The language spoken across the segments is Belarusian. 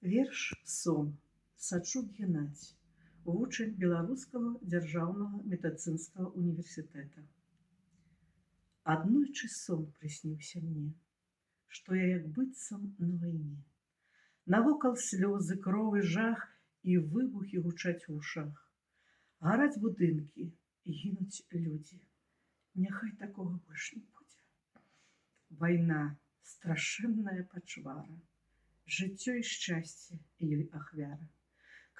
Верш «Сон» Сачук Геннадзь, вучань Беларускага дзяржаўнага медыцынскага універсітэта. Аднойчы сон прысніўся мне, што я як быццам на вайне. Навокал слёзы, кров і жах, і выбухі гучаць у вушах. Гараць будынкі, гінуць людзі. Няхай такога больш не будзе. Вайна — страшэнная пачвара. Жыццё і шчасце ёй ахвяра.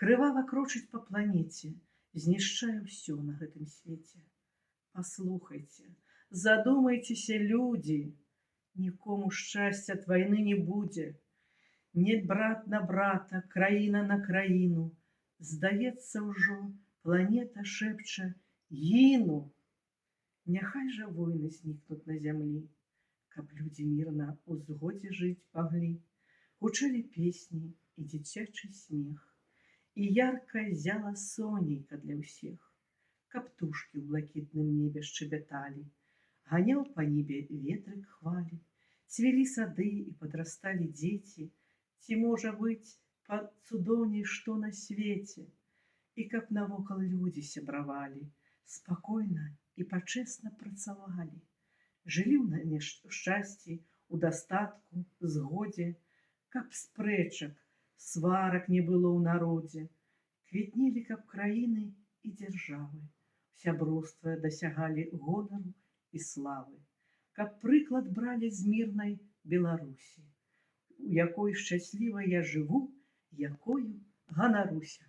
Крывава крочыць па планеце, знішчае ўсё на гэтым свеце. Паслухайце, задумайцеся, людзі, нікому шчасця ад вайны не будзе. Не брат на брата, краіна на краіну. Здаецца ўжо, планета шэпча: гіну. Няхай жа войны знікнуць на зямлі, каб людзі мірна ў згодзе жыць маглі. Гучэлі песні і дзіцячы смех, і яркая зяла сонейка для ўсіх, каб птушкі ў блакітным небе шчабяталі, ганяў па небе ветрык хвалі, цвілі сады і падрасталі дзеці, ці можа быць цудоўней што на свеце, і каб навокал людзі сябравалі, спакойна і пачэсна працавалі, жылі ў шчасці, у дастатку, згодзе, каб спрэчак, сварак не было ў народзе, квітнелі каб краіны і дзяржавы, сяброўства дасягалі гонару і славы, каб прыклад бралі з мірнай Беларусі, у якой шчасліва я жыву, якою ганаруся.